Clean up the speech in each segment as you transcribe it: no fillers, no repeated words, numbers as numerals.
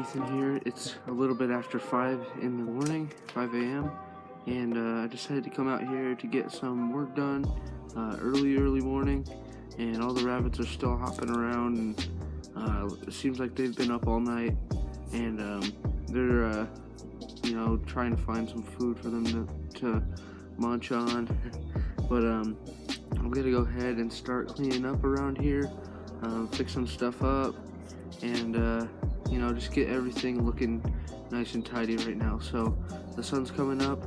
Ethan here. It's a little bit after 5 in the morning, 5 a.m. and I decided to come out here to get some work done early morning, and all the rabbits are still hopping around, and it seems like they've been up all night, and they're trying to find some food for them to munch on. But I'm gonna go ahead and start cleaning up around here, fix some stuff up, and just get everything looking nice and tidy right now. So the sun's coming up,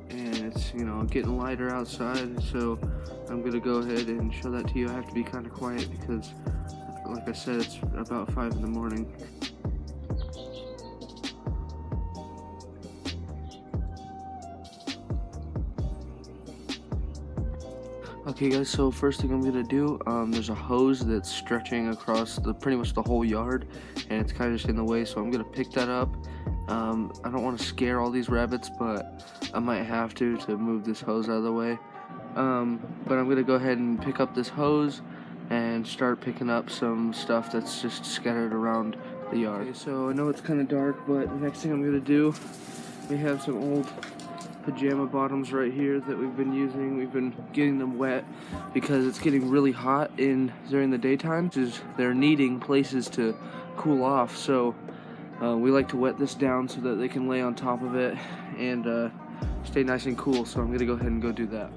and it's getting lighter outside, so I'm gonna go ahead and show that to you. I have to be kind of quiet because, like I said, it's about 5 in the morning. Okay guys, so first thing I'm gonna do, there's a hose that's stretching across pretty much the whole yard, and it's kind of just in the way, so I'm gonna pick that up. I don't want to scare all these rabbits, but I might have to move this hose out of the way. But I'm gonna go ahead and pick up this hose and start picking up some stuff that's just scattered around the yard. Okay, so I know it's kind of dark, but the next thing I'm gonna do, we have some old pajama bottoms right here that we've been using. We've been getting them wet because it's getting really hot during the daytime. They're needing places to cool off, so we like to wet this down so that they can lay on top of it and stay nice and cool. So I'm gonna go ahead and go do that.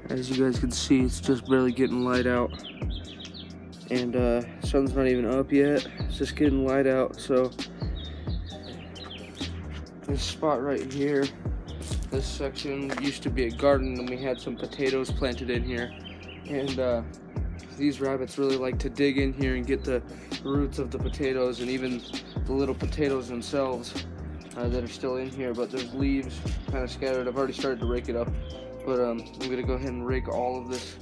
As you guys can see, it's just barely getting light out, and sun's not even up yet. It's just getting light out. So this spot right here, this section used to be a garden, and we had some potatoes planted in here, and these rabbits really like to dig in here and get the roots of the potatoes and even the little potatoes themselves that are still in here. But there's leaves kind of scattered. I've already started to rake it up. But I'm going to go ahead and rake all of this,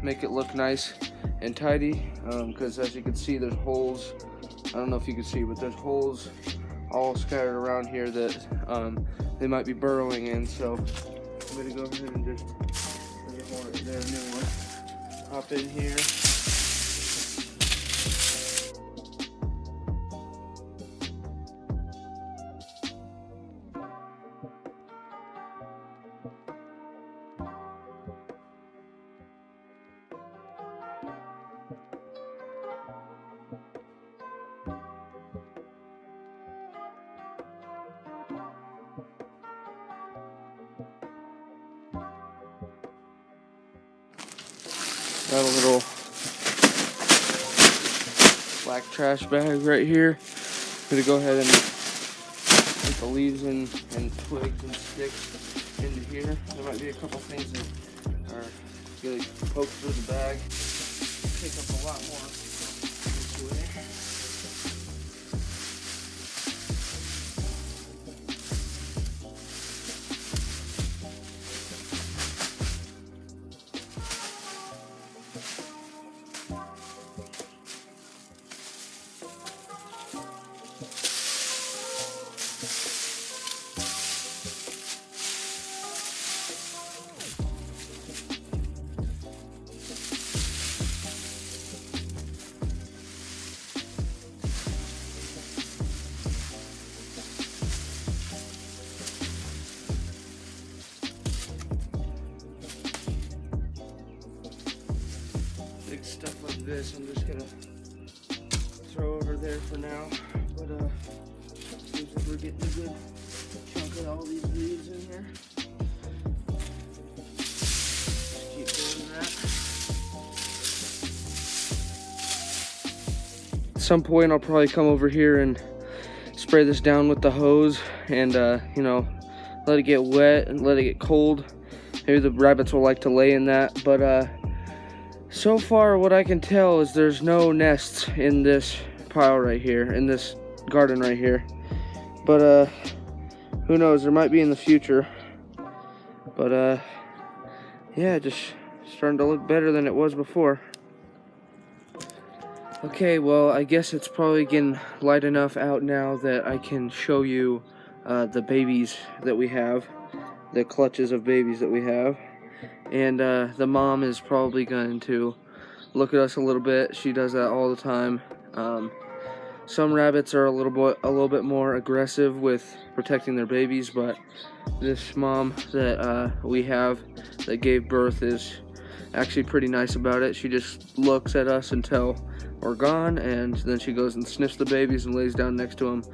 make it look nice and tidy, because as you can see, there's holes. I don't know if you can see, but there's holes all scattered around here that they might be burrowing in. So I'm going to go ahead and just, there's a hole right there, a new one. Hop in here. Got a little black trash bag right here. I'm gonna go ahead and put the leaves and twigs and sticks into here. There might be a couple things that are gonna poke through the bag, pick up a lot more this way. Stuff like this I'm just gonna throw over there for now, but seems like we're getting a good chunk of all these leaves in here. Just keep doing that. At some point I'll probably come over here and spray this down with the hose and let it get wet and let it get cold. Maybe the rabbits will like to lay in that, but So far, what I can tell is there's no nests in this pile right here, in this garden right here. But who knows? There might be in the future. But yeah, just starting to look better than it was before. Okay, well, I guess it's probably getting light enough out now that I can show you the babies that we have, the clutches of babies that we have. And the mom is probably going to look at us a little bit. She does that all the time. Some rabbits are a little bit more aggressive with protecting their babies, but this mom that we have that gave birth is actually pretty nice about it. She just looks at us until we're gone, and then she goes and sniffs the babies and lays down next to them,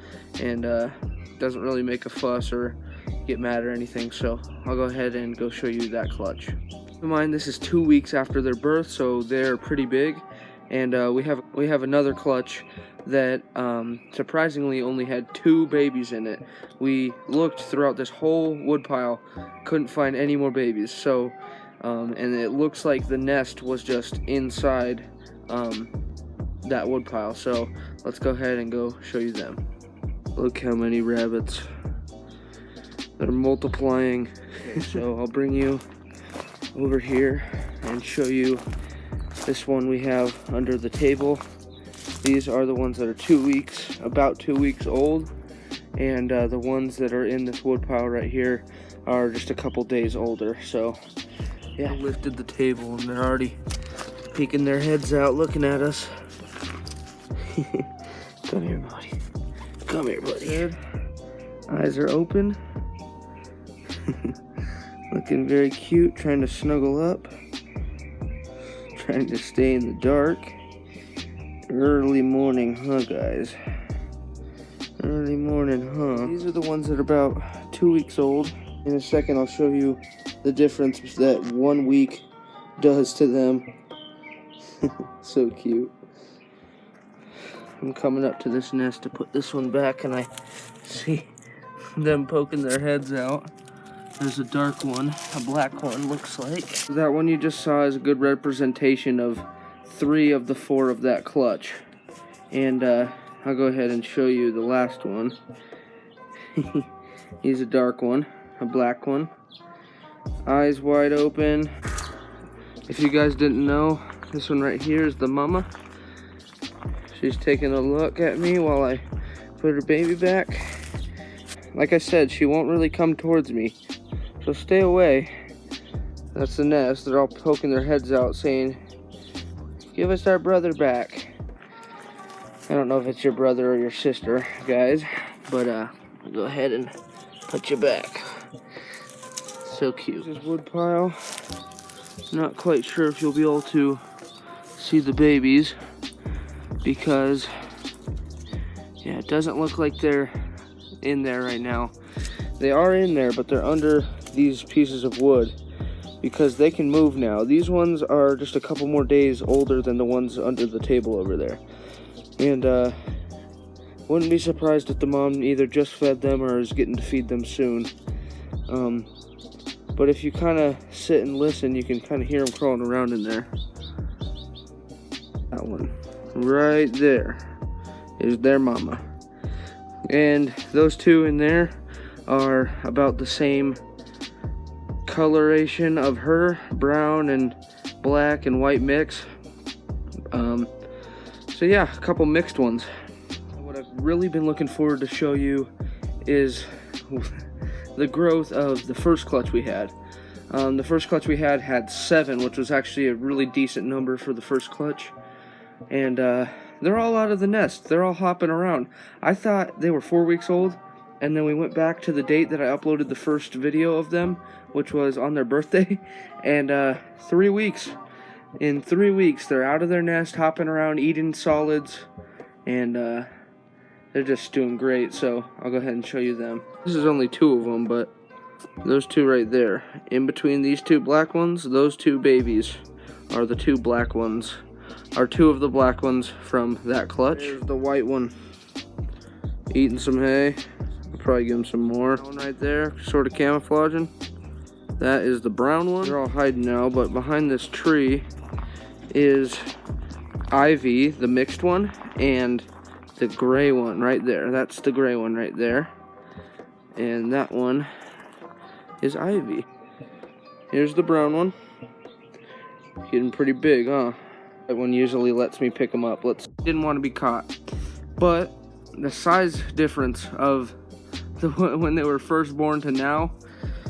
and doesn't really make a fuss or get mad or anything. So I'll go ahead and go show you that clutch. Keep in mind, this is 2 weeks after their birth, so they're pretty big. And we have another clutch that surprisingly only had 2 babies in it. We looked throughout this whole wood pile, couldn't find any more babies. So and it looks like the nest was just inside that wood pile. So let's go ahead and go show you them. Look how many rabbits. They're multiplying. Okay, so I'll bring you over here and show you this one we have under the table. These are the ones that are 2 weeks, about 2 weeks old, and the ones that are in this wood pile right here are just a couple days older. So yeah, I lifted the table and they're already peeking their heads out looking at us. Come here, buddy. Come here, buddy. Eyes are open. Looking very cute, trying to snuggle up. Trying to stay in the dark. Early morning, huh, guys? Early morning, huh? These are the ones that are about 2 weeks old. In a second, I'll show you the difference that 1 week does to them. So cute. I'm coming up to this nest to put this one back, and I see them poking their heads out. There's a dark one, a black one looks like. That one you just saw is a good representation of 3 of the 4 of that clutch. And I'll go ahead and show you the last one. He's a dark one, a black one. Eyes wide open. If you guys didn't know, this one right here is the mama. She's taking a look at me while I put her baby back. Like I said, she won't really come towards me, so stay away. That's the nest. They're all poking their heads out saying, "Give us our brother back." I don't know if it's your brother or your sister, guys, but I'll go ahead and put you back. So cute. This wood pile. Not quite sure if you'll be able to see the babies because, yeah, it doesn't look like they're in there right now. They are in there, but they're under these pieces of wood because they can move now. These ones are just a couple more days older than the ones under the table over there. And wouldn't be surprised if the mom either just fed them or is getting to feed them soon. But if you kind of sit and listen, you can kind of hear them crawling around in there. That one right there is their mama. And those 2 in there are about the same coloration of her, brown and black and white mix. So yeah, a couple mixed ones. What I've really been looking forward to show you is the growth of the first clutch we had. The first clutch we had 7, which was actually a really decent number for the first clutch. And they're all out of the nest. They're all hopping around. I thought they were 4 weeks old, and then we went back to the date that I uploaded the first video of them, which was on their birthday, and 3 weeks. In 3 weeks, they're out of their nest, hopping around, eating solids, and they're just doing great. So I'll go ahead and show you them. This is only 2 of them, but those 2 right there. In between these 2 black ones, those 2 babies are the 2 black ones. Are 2 of the black ones from that clutch. There's the white one eating some hay. I'll probably give him some more. One right there, sort of camouflaging. That is the brown one. They're all hiding now, but behind this tree is Ivy, the mixed one, and the gray one right there. That's the gray one right there. And that one is Ivy. Here's the brown one. Getting pretty big, huh? That one usually lets me pick them up. Didn't want to be caught. But the size difference of when they were first born to now,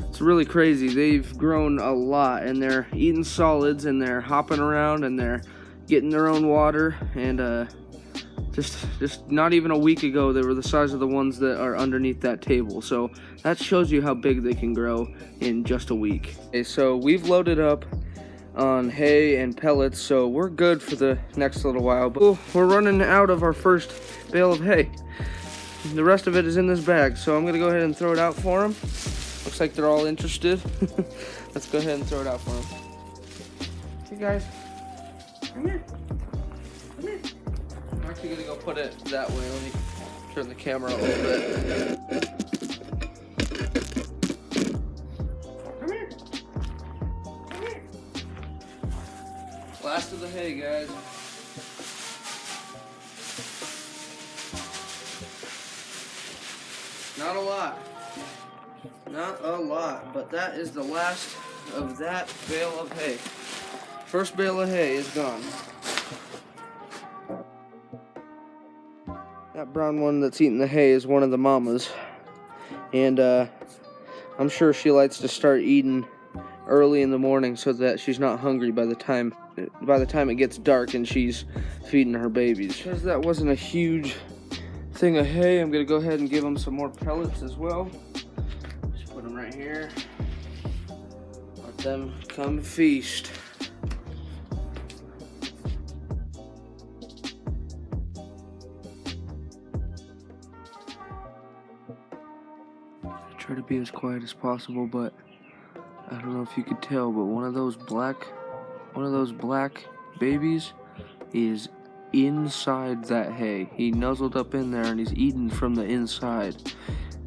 it's really crazy. They've grown a lot, and they're eating solids, and they're hopping around, and they're getting their own water. And just not even a week ago, they were the size of the ones that are underneath that table. So that shows you how big they can grow in just a week. Okay, so we've loaded up on hay and pellets, so we're good for the next little while. But we're running out of our first bale of hay. The rest of it is in this bag, so I'm gonna go ahead and throw it out for them. Looks like they're all interested. Let's go ahead and throw it out for them. Hey guys, come here. Come here. I'm actually gonna go put it that way. Let me turn the camera a little bit. Come here. Come here. Last of the hay, guys. Not a lot. Not a lot, but that is the last of that bale of hay. First bale of hay is gone. That brown one that's eating the hay is one of the mamas. And I'm sure she likes to start eating early in the morning so that she's not hungry by the time it gets dark and she's feeding her babies. Because that wasn't a huge thing of hay, I'm gonna go ahead and give them some more pellets as well. Just put them right here. Let them come feast. I try to be as quiet as possible, but I don't know if you could tell, but one of those black babies is inside that hay. He nuzzled up in there and he's eating from the inside.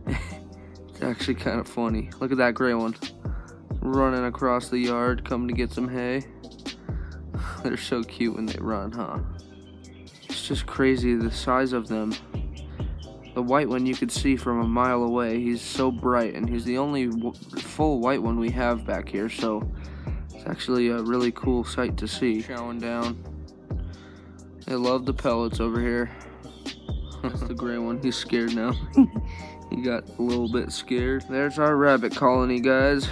It's actually kind of funny. Look at that gray one running across the yard coming to get some hay. They're so cute when they run, huh? It's just crazy the size of them. The white one you could see from a mile away. He's so bright, and he's the only full white one we have back here, so it's actually a really cool sight to see. Chowing down. They love the pellets over here. That's the gray one. He's scared now. He got a little bit scared. There's our rabbit colony, guys.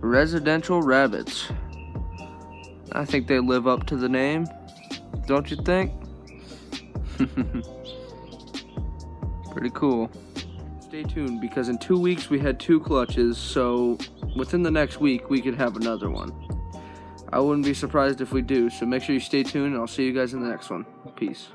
Residential rabbits. I think they live up to the name. Don't you think? Pretty cool. Stay tuned, because in 2 weeks we had 2 clutches, so within the next week we could have another one. I wouldn't be surprised if we do, so make sure you stay tuned, and I'll see you guys in the next one. Peace.